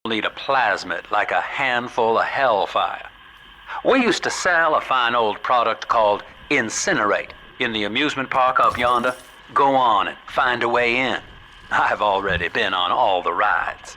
need a plasmid like a handful of hellfire. We used to sell a fine old product called Incinerate in the amusement park up yonder. Go on and find a way in. I've already been on all the rides.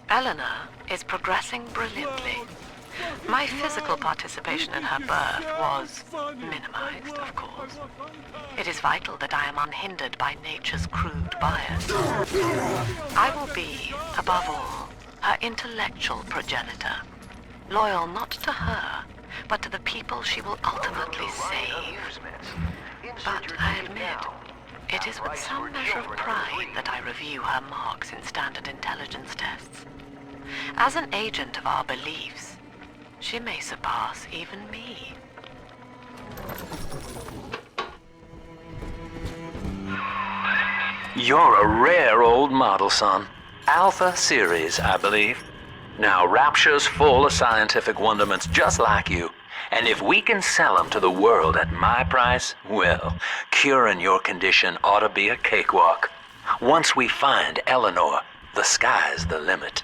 Eleanor is progressing brilliantly. My physical participation in her birth was minimized, of course. It is vital that I am unhindered by nature's crude bias. I will be, above all, her intellectual progenitor, loyal not to her, but to the people she will ultimately save. But I admit, it is with some measure of pride that I review her marks in standard intelligence tests. As an agent of our beliefs, she may surpass even me. You're a rare old model, son. Alpha series, I believe. Now, Rapture's full of scientific wonderments just like you. And if we can sell them to the world at my price, well, curing your condition ought to be a cakewalk. Once we find Eleanor, the sky's the limit.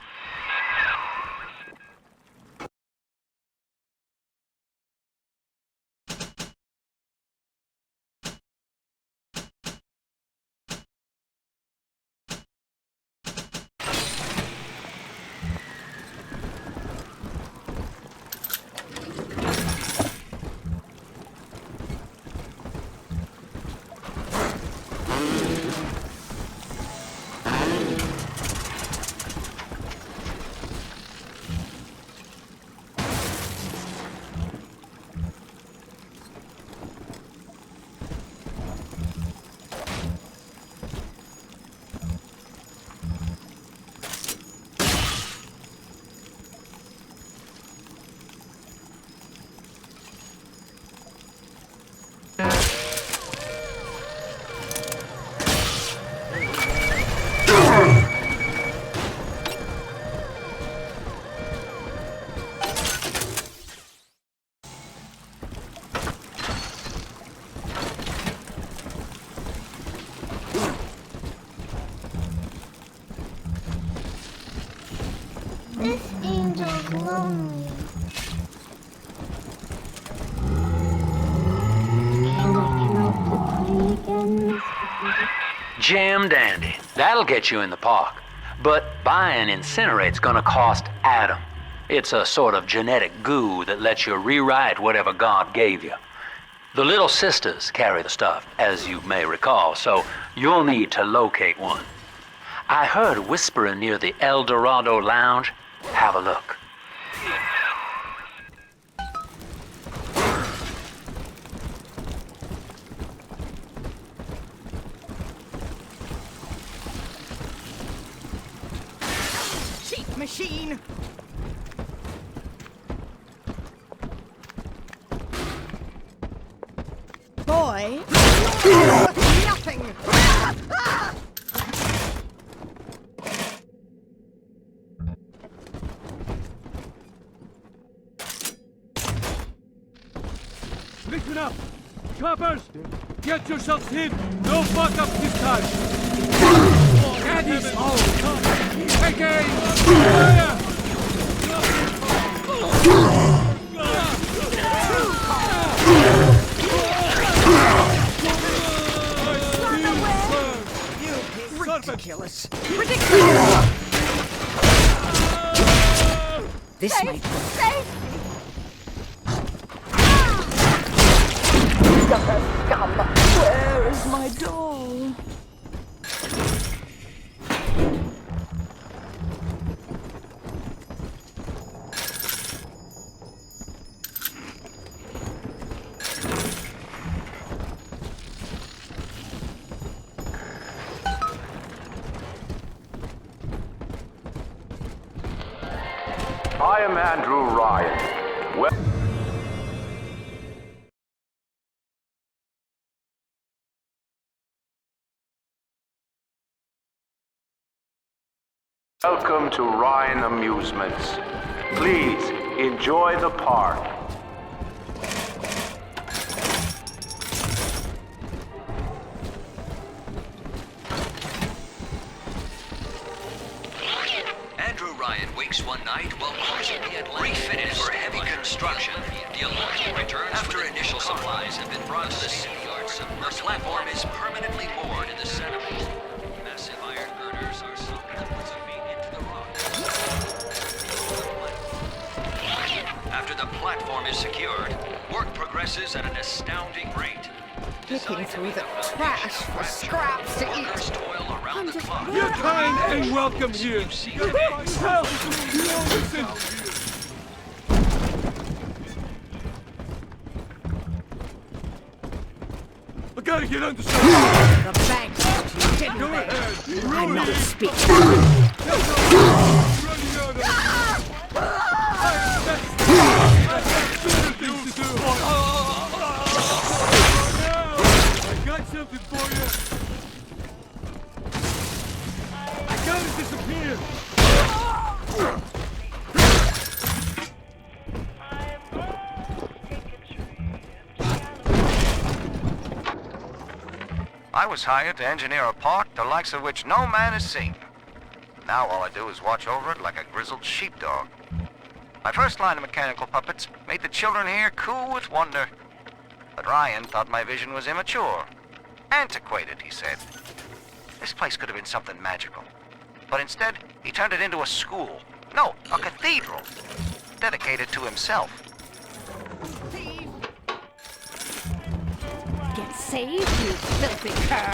This angel's lonely. Can I help to play again, Mr. Jam dandy. That'll get you in the park. But buying Incinerate's gonna cost Adam. It's a sort of genetic goo that lets you rewrite whatever God gave you. The little sisters carry the stuff, as you may recall, so you'll need to locate one. I heard whispering near the El Dorado Lounge. Have a look. Cheat machine! Boy, you're nothing! Listen up! Choppers! Get yourselves hid! No fuck-ups this time! Caddies! Take aim! Fire! Ridiculous! Ridiculous! This might work. Save me! Where is my doll? I am Andrew Ryan. Welcome to Ryan Amusements. Please enjoy the park. Andrew Ryan wakes one night while crossing the Atlantic, refitted for heavy construction. The Alliance returns after initial supplies have been brought to the city yard. The platform is permanently moored in the sediment. Massive iron girders are sunk hundreds of feet into the rock. After the platform is secured, work progresses at an astounding rate. Looking through the trash for scraps to Workers eat. toil around the clock. You're kind and welcome here. Help! Listen! I gotta get under some. The bank, didn't Go they? ahead. I'm not speaking. Running out of. That's better things to do. I got something for you. I gotta disappear. I was hired to engineer a park the likes of which no man has seen. Now all I do is watch over it like a grizzled sheepdog. My first line of mechanical puppets made the children here coo with wonder. But Ryan thought my vision was immature. Antiquated, he said. This place could have been something magical. But instead, he turned it into a school. No, a cathedral. Dedicated to himself. Get saved, you filthy cur!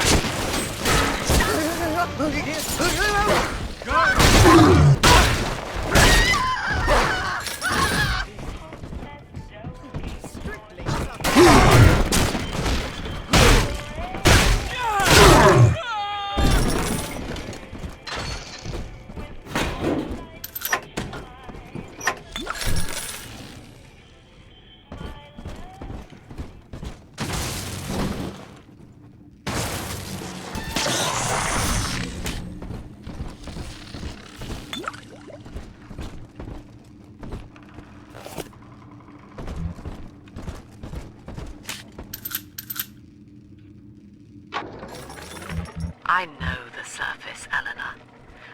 I know the surface, Eleanor.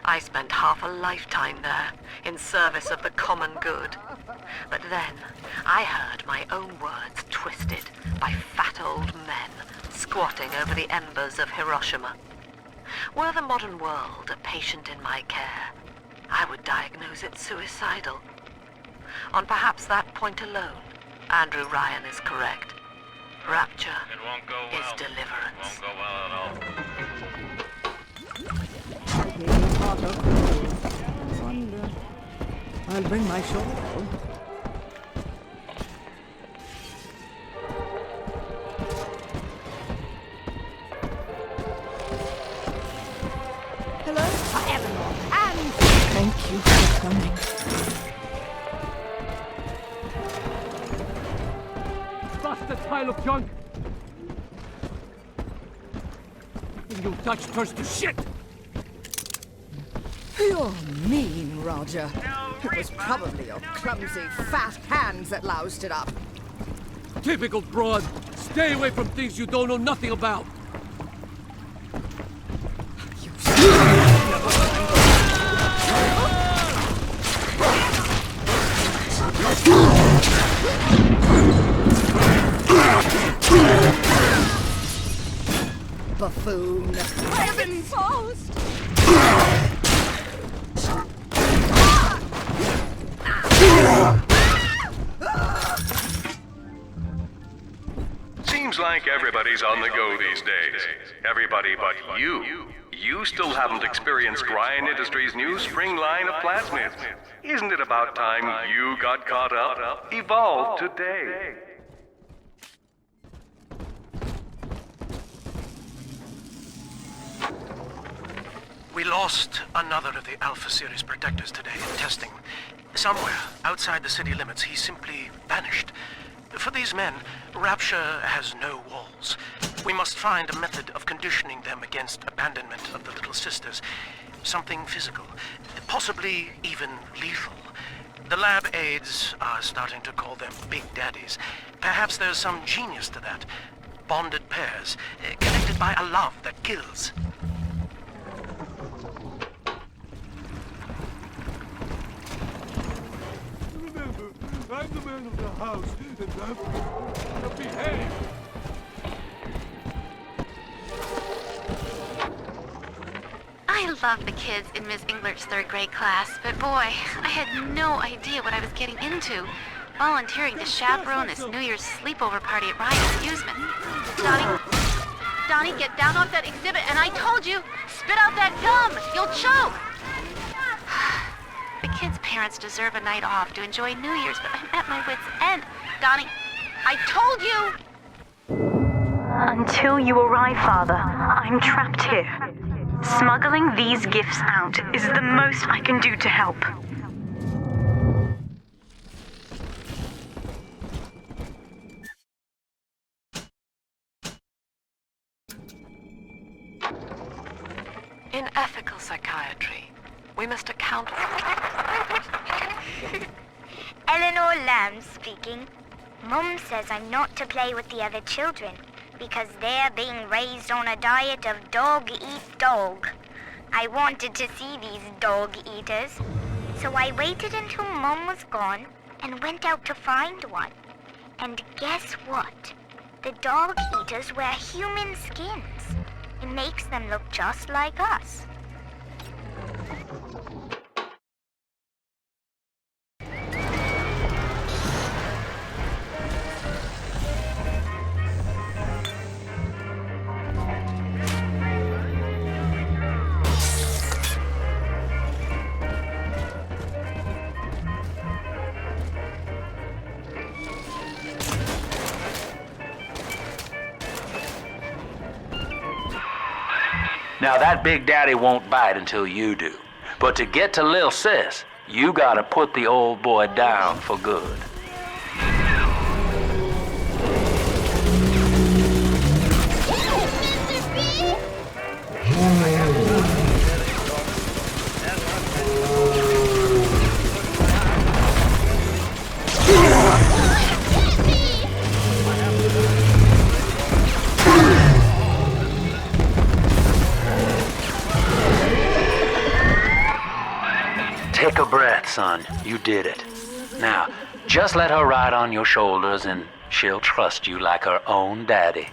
I spent half a lifetime there, in service of the common good. But then, I heard my own words twisted by fat old men squatting over the embers of Hiroshima. Were the modern world a patient in my care, I would diagnose it suicidal. On perhaps that point alone, Andrew Ryan is correct. Rapture is deliverance. Wonder. I'll bring my shawl. Hello, Eleanor, and thank you for coming. Bust that pile of junk. And you Dutch turns to shit. You're mean, Roger. It was probably your clumsy, fat hands that loused it up. Typical broad. Stay away from things you don't know nothing about. Buffoon. I've been exposed! Everybody's on the go these days. Everybody but you. You still haven't experienced Ryan Industries' new spring line of plasmids. Isn't it about time you got caught up? Evolve today. We lost another of the Alpha Series protectors today in testing. Somewhere outside the city limits, he simply vanished. For these men, Rapture has no walls. We must find a method of conditioning them against abandonment of the Little Sisters. Something physical, possibly even lethal. The lab aides are starting to call them Big Daddies. Perhaps there's some genius to that. Bonded pairs, connected by a love that kills. Remember, I'm the man of the house, and I'm gonna behave. I love the kids in Miss Englert's third grade class, but boy, I had no idea what I was getting into. Volunteering to chaperone this New Year's sleepover party at Ryan's amusement. Donnie, get down off that exhibit, and I told you, spit out that gum! You'll choke! The kids' parents deserve a night off to enjoy New Year's, but I'm at my wit's end. Donnie, I told you! Until you arrive, Father, I'm trapped here. Smuggling these gifts out is the most I can do to help. In ethical psychiatry, we must account for... Eleanor Lamb speaking. Mum says I'm not to play with the other children because they're being raised on a diet of dog-eat-dog. I wanted to see these dog-eaters, so I waited until Mum was gone and went out to find one. And guess what? The dog-eaters wear human skins. It makes them look just like us. Now that Big Daddy won't bite until you do. But to get to Lil Sis, you gotta put the old boy down for good. Take a breath, son. You did it. Now, just let her ride on your shoulders and she'll trust you like her own daddy.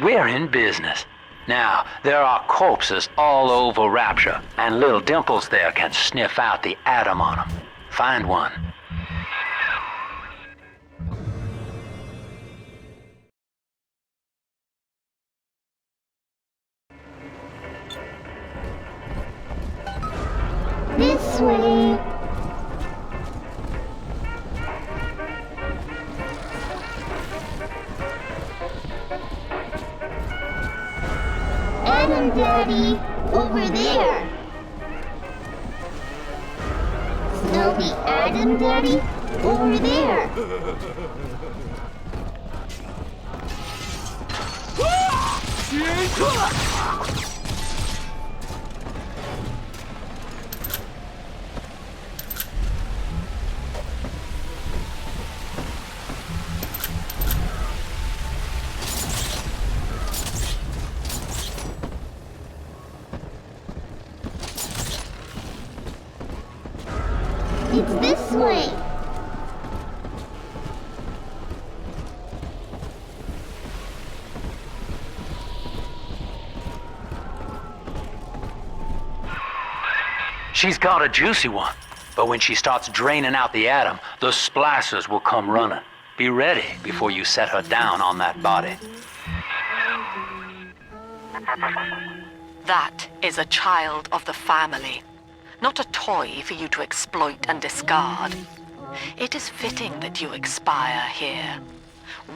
We're in business. Now, there are corpses all over Rapture, and little Dimples there can sniff out the atom on them. Find one. This way. Adam Daddy, over there. Snowy Adam Daddy, over there. It's this way. She's got a juicy one. But when she starts draining out the atom, the splicers will come running. Be ready before you set her down on that body. That is a child of the family, not a toy for you to exploit and discard. It is fitting that you expire here.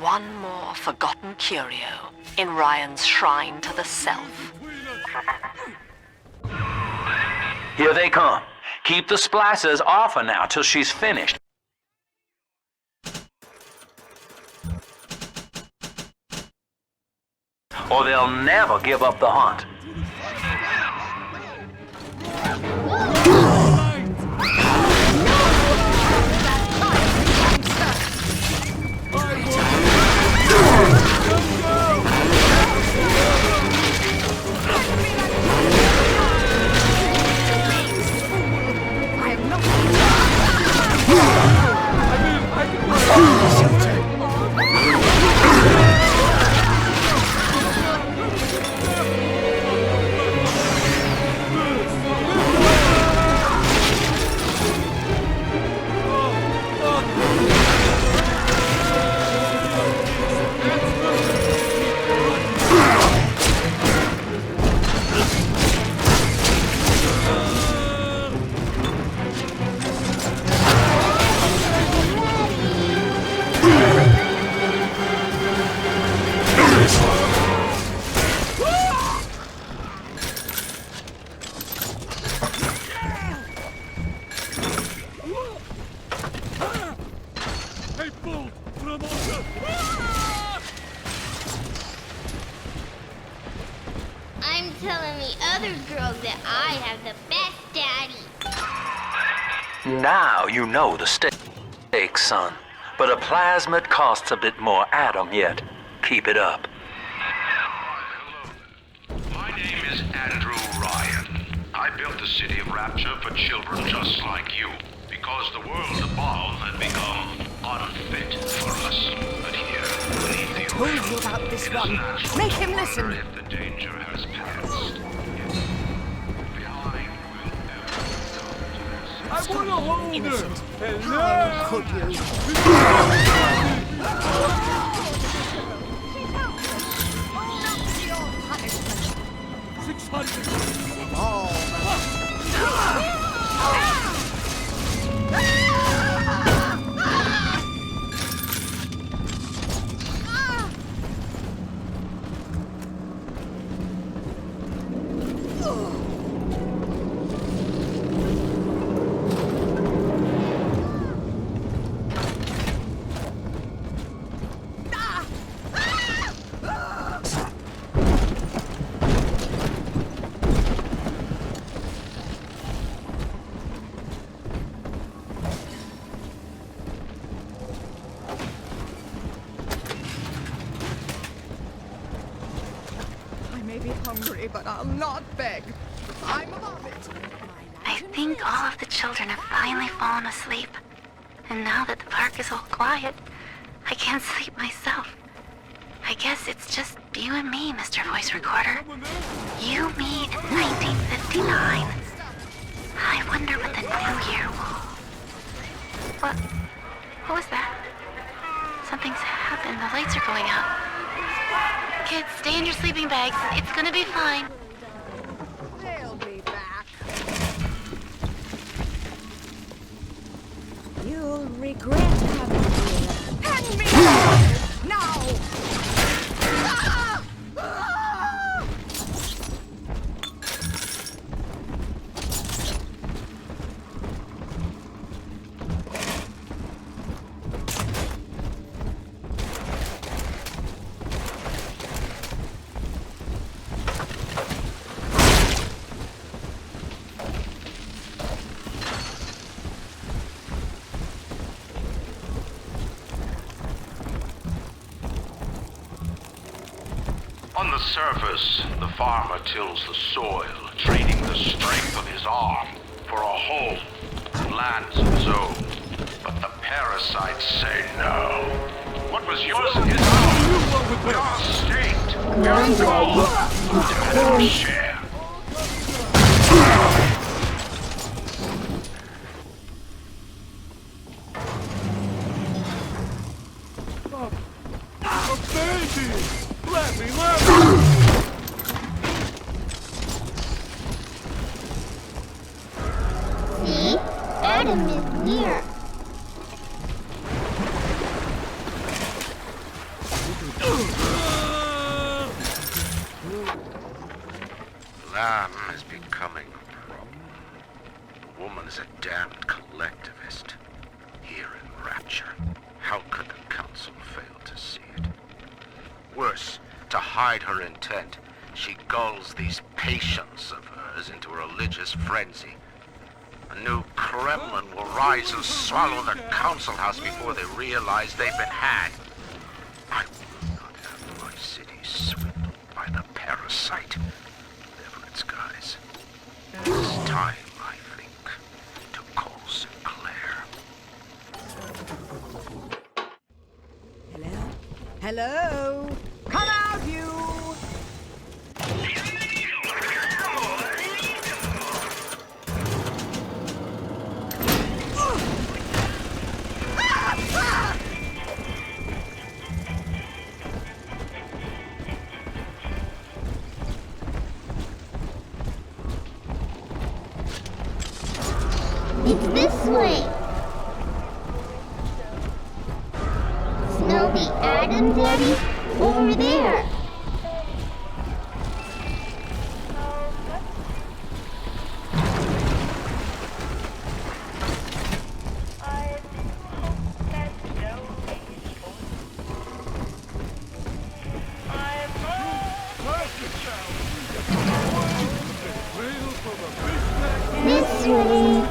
One more forgotten curio in Ryan's shrine to the self. Here they come. Keep the splicers off her now till she's finished. Or they'll never give up the hunt. I'm telling the other girls that I have the best daddy. Now you know the stakes, son. But a plasmid costs a bit more atom yet. Keep it up. My name is Andrew Ryan. I built the city of Rapture for children just like you, because the world above had become unfit for us. But here, beneath the Told you about this one. Make him listen. if the danger has passed. Behind will never come to this. I want to hold Innocent. her. How could you? 600. I may be hungry, but I'll not beg. I'm above it. I think all of the children have finally fallen asleep. And now that the park is all quiet, I can't sleep myself. I guess it's just you and me, Mr. Voice Recorder. You, me, in 1959. I wonder what the new year will... What was that? Something's happened. The lights are going out. Kids, stay in your sleeping bags. It's gonna be fine. They'll be back. You'll regret having me. Hand me now! On the surface, the farmer tills the soil, trading the strength of his arm for a home, lands of his own. But the parasites say no. What was yours is ours. We are a state. We are gold. Demand our share. See left! See? Adam is near. Lamb is becoming a problem. The woman is a damned collectivist. Here in Rapture, how could the Council fail to see it? Worse, to hide her intent, she gulls these patients of hers into a religious frenzy. A new Kremlin will rise and swallow the Council House before they realize they've been had. I will not have my city swindled by the parasite. Whatever its guise. It's time, I think, to call Sinclair. Hello? Hello? Come out, you! It's this way. Smell the Adam, Daddy? Over there. This way.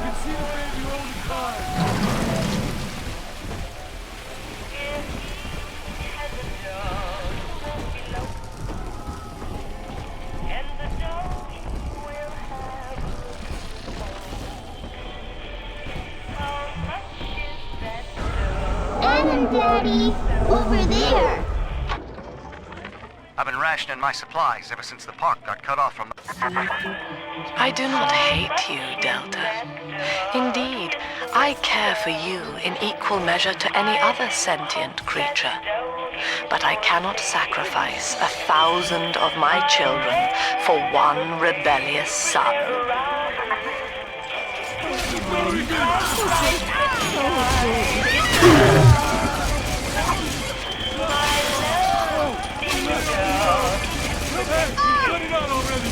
Adam, Daddy, over there. I've been rationing my supplies ever since the park got cut off from the... I do not hate you, Delta. Indeed, I care for you in equal measure to any other sentient creature. But I cannot sacrifice 1,000 of my children for one rebellious son. Cut it out already!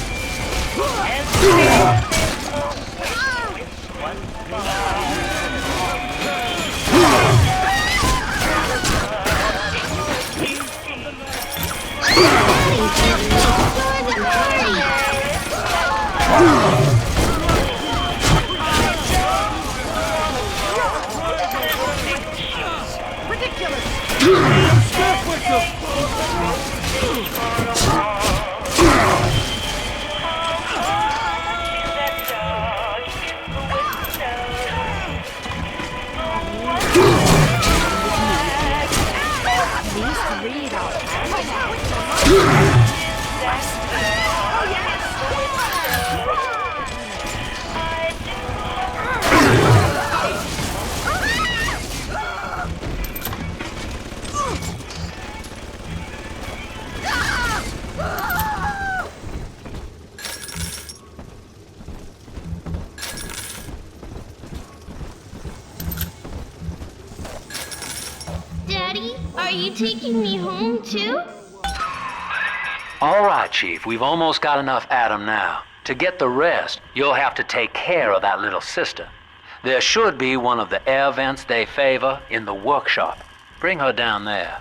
Daddy, are you taking me home too? All right, Chief, we've almost got enough Adam now. To get the rest, you'll have to take care of that little sister. There should be one of the air vents they favor in the workshop. Bring her down there.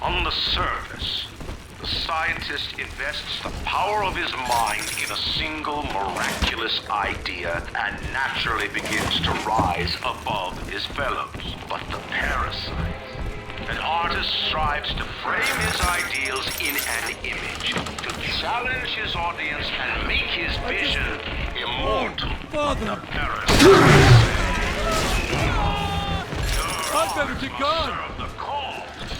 On the surface, the scientist invests the power of his mind in a single miraculous idea and naturally begins to rise above his fellows. But the parasite, an artist strives to frame his ideals in an image, to challenge his audience and make his vision immortal. Father! The parasite I better get gone! the cause.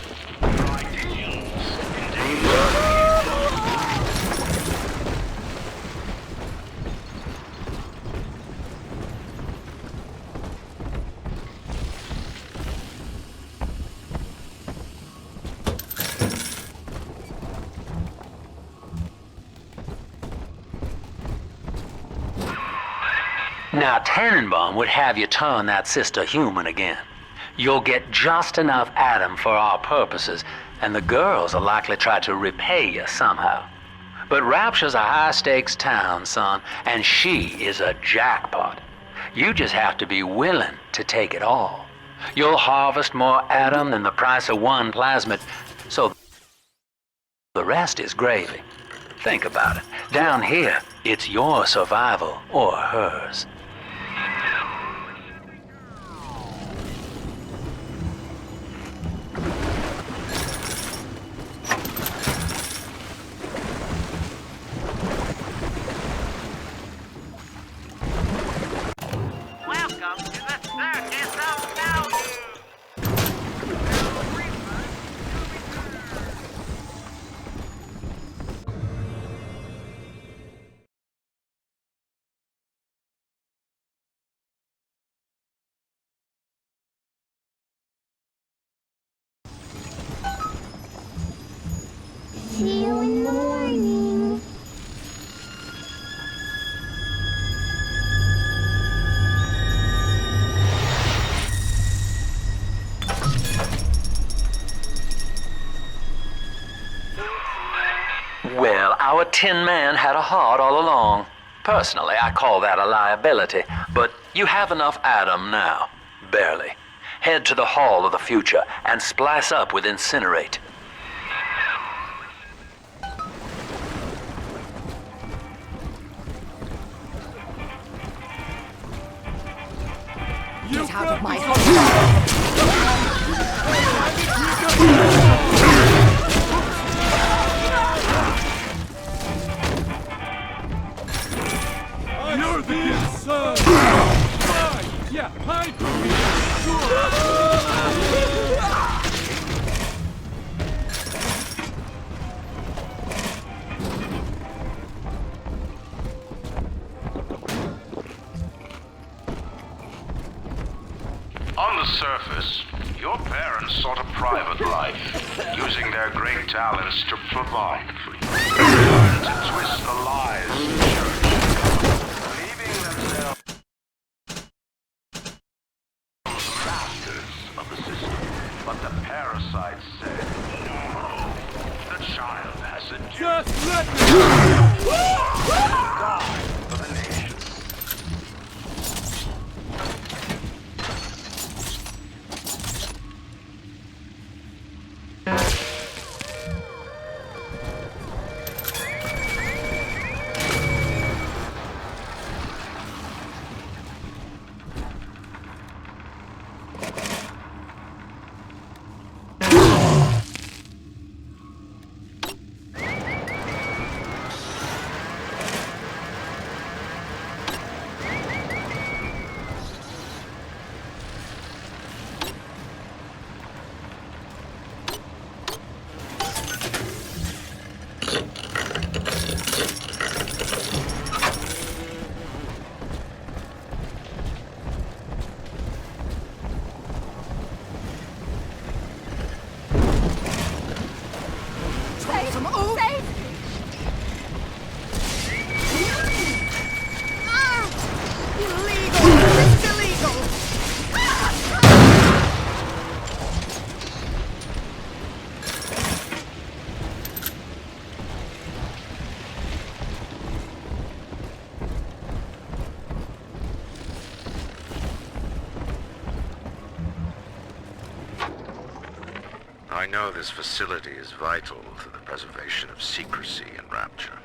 Now, Tannenbaum would have you turn that sister human again. You'll get just enough Adam for our purposes, and the girls will likely try to repay you somehow. But Rapture's a high-stakes town, son, and she is a jackpot. You just have to be willing to take it all. You'll harvest more Adam than the price of one plasmid, so the rest is gravy. Think about it. Down here, it's your survival or hers. Welcome to the Circus of Value! See you in the morning. Well, our Tin Man had a heart all along. Personally, I call that a liability, but you have enough Adam now. Barely. Head to the Hall of the Future and splice up with Incinerate. Get out of my house! You're the inside! Fine! Yeah, hide from me! On the surface, your parents sought a private life, using their great talents to provide for you. They learned to twist the lies of the church, believing themselves masters of the system. But the parasites said, no, the child has a duty. Just let me! God for the nation. I know this facility is vital to the preservation of secrecy in Rapture,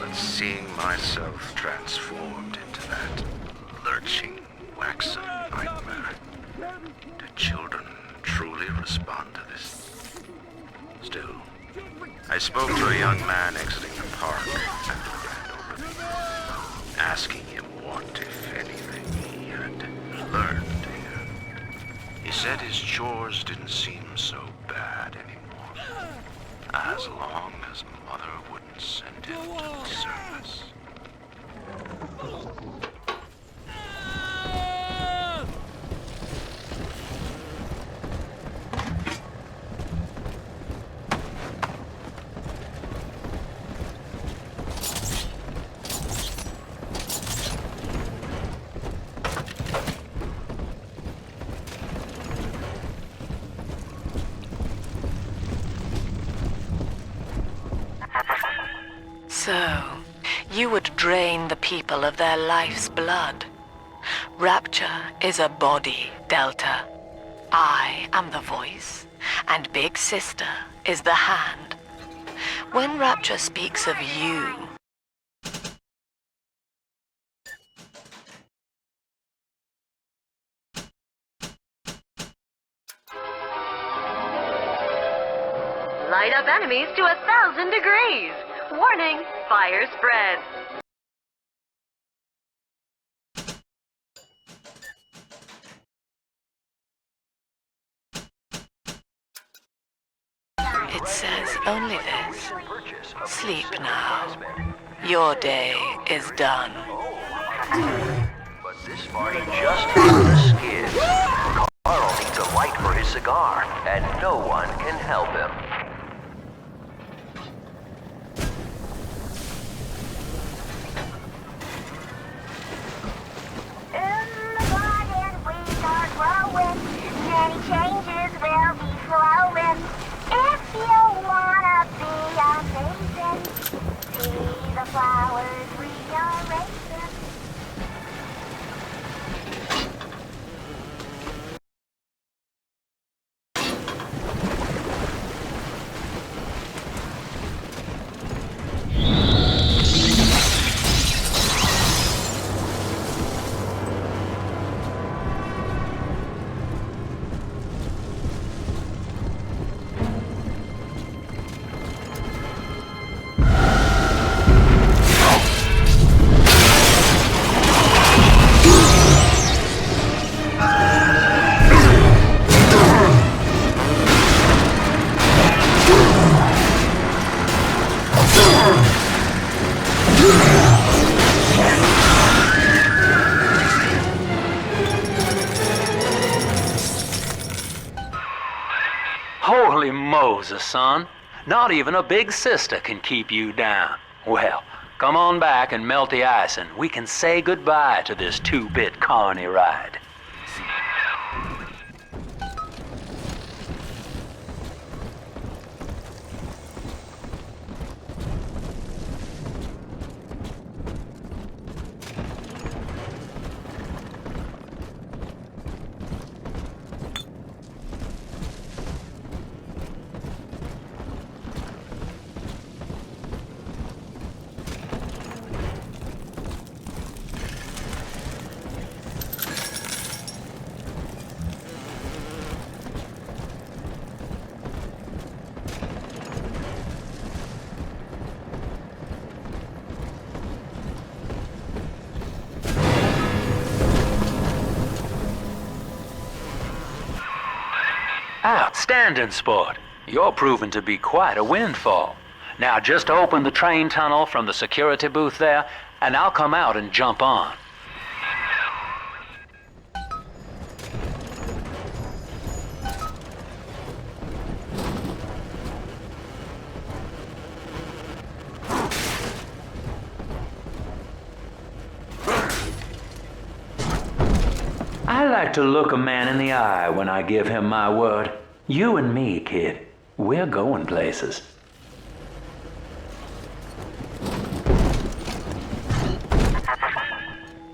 but seeing myself transformed into that lurching, waxen nightmare, do children truly respond to this? Still, I spoke to a young man exiting the park after the grand opening, asking him what, if anything, he had learned here. He said his chores didn't seem so bad anymore, as long as Mother wouldn't send him to the surface. So, you would drain the people of their life's blood. Rapture is a body, Delta. I am the voice, and Big Sister is the hand. When Rapture speaks of you, light up enemies to 1,000 degrees. Warning, fire spread. it says only this. Sleep now. Your day is done. But this party just hit the skids. Carl needs a light for his cigar, and no one can help him. Many changes will be flowing. If you wanna be amazing, see the flowers rearranging. Holy Moses, son. Not even a big sister can keep you down. Well, come on back and melt the ice and we can say goodbye to this 2-bit carny ride. Outstanding, sport. You're proving to be quite a windfall. Now just open the train tunnel from the security booth there, and I'll come out and jump on. I like to look a man in the eye when I give him my word. You and me, kid, we're going places.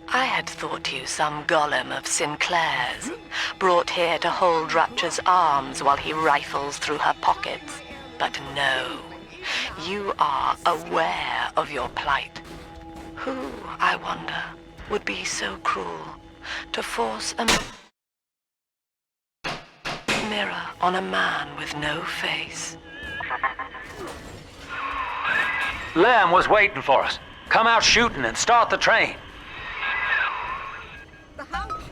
I had thought you some golem of Sinclair's, brought here to hold Rapture's arms while he rifles through her pockets. But no, you are aware of your plight. Who, I wonder, would be so cruel to force a mirror on a man with no face? Lamb was waiting for us. Come out shooting and start the train. The house!